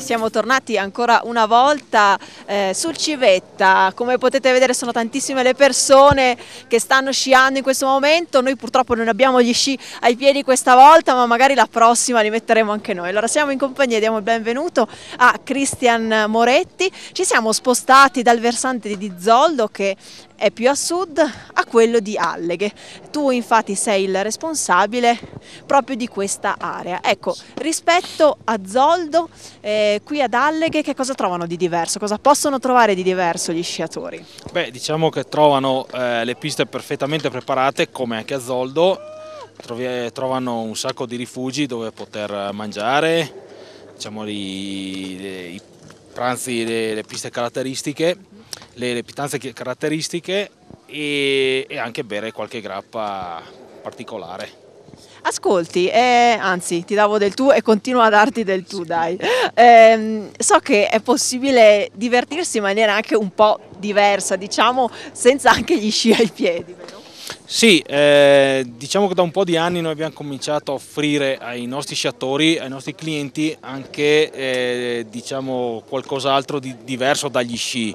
siamo tornati ancora una volta sul Civetta. Come potete vedere sono tantissime le persone che stanno sciando in questo momento. Noi purtroppo non abbiamo gli sci ai piedi questa volta, ma magari la prossima li metteremo anche noi. Allora siamo in compagnia, diamo il benvenuto a Cristian Moretti. Ci siamo spostati dal versante di Zoldo, che è più a sud, a quello di Alleghe. Tu infatti sei il responsabile proprio di questa area. Ecco, rispetto a Zoldo, qui ad Alleghe che cosa trovano di diverso? Cosa possono trovare di diverso gli sciatori? Beh, diciamo che trovano le piste perfettamente preparate, come anche a Zoldo. Trovano un sacco di rifugi dove poter mangiare, diciamo i pranzi, le piste caratteristiche, le pietanze caratteristiche e anche bere qualche grappa particolare. Ascolti, anzi ti davo del tu e continuo a darti del tu, dai. So che è possibile divertirsi in maniera anche un po' diversa, diciamo, senza anche gli sci ai piedi, vero? Sì, diciamo che da un po' di anni noi abbiamo cominciato a offrire ai nostri sciatori, ai nostri clienti anche diciamo qualcos'altro di diverso dagli sci,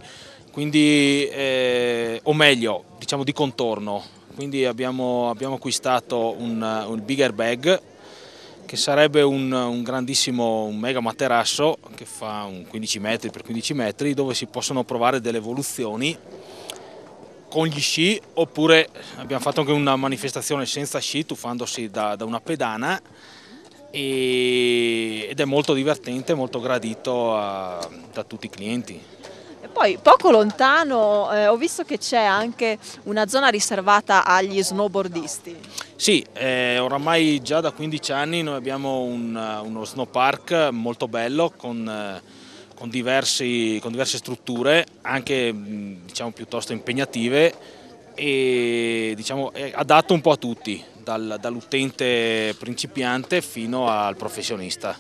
quindi, o meglio, diciamo di contorno. Quindi abbiamo acquistato un bigger bag, che sarebbe un grandissimo, un mega materasso che fa un 15 metri per 15 metri, dove si possono provare delle evoluzioni con gli sci, oppure abbiamo fatto anche una manifestazione senza sci, tuffandosi da una pedana, ed è molto divertente, molto gradito da tutti i clienti. E poi poco lontano ho visto che c'è anche una zona riservata agli snowboardisti. Sì, oramai già da 15 anni noi abbiamo uno snow park molto bello con diverse strutture, anche diciamo piuttosto impegnative, e diciamo è adatto un po' a tutti, dall'utente principiante fino al professionista.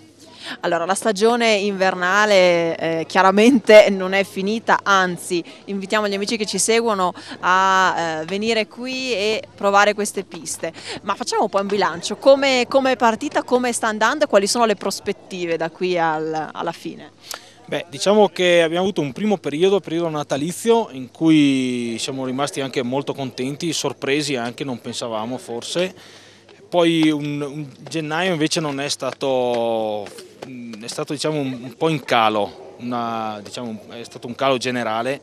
Allora, la stagione invernale chiaramente non è finita, anzi invitiamo gli amici che ci seguono a venire qui e provare queste piste. Ma facciamo un po' un bilancio, come è partita, come sta andando e quali sono le prospettive da qui alla fine? Beh, diciamo che abbiamo avuto un periodo natalizio, in cui siamo rimasti anche molto contenti, sorpresi anche, non pensavamo forse. Poi un gennaio invece non è stato, diciamo, un po' in calo, diciamo, è stato un calo generale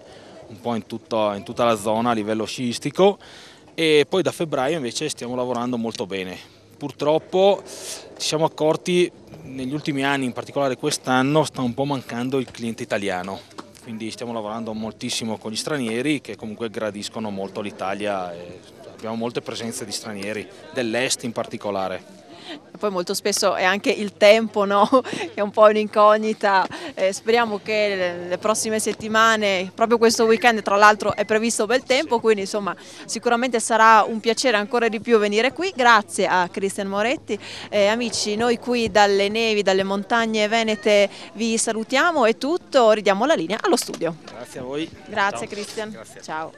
un po' in tutta la zona a livello sciistico, e poi da febbraio invece stiamo lavorando molto bene. Purtroppo ci siamo accorti negli ultimi anni, in particolare quest'anno, sta un po' mancando il cliente italiano, quindi stiamo lavorando moltissimo con gli stranieri che comunque gradiscono molto l'Italia, e abbiamo molte presenze di stranieri, dell'est in particolare. E poi molto spesso è anche il tempo, no? Che è un po' un'incognita. Speriamo che le prossime settimane, proprio questo weekend tra l'altro è previsto bel tempo, quindi insomma sicuramente sarà un piacere ancora di più venire qui. Grazie a Cristian Moretti. Amici, noi qui dalle nevi, dalle montagne venete vi salutiamo, è tutto, ridiamo la linea allo studio. Grazie a voi. Grazie Ciao. Cristian. Grazie. Ciao.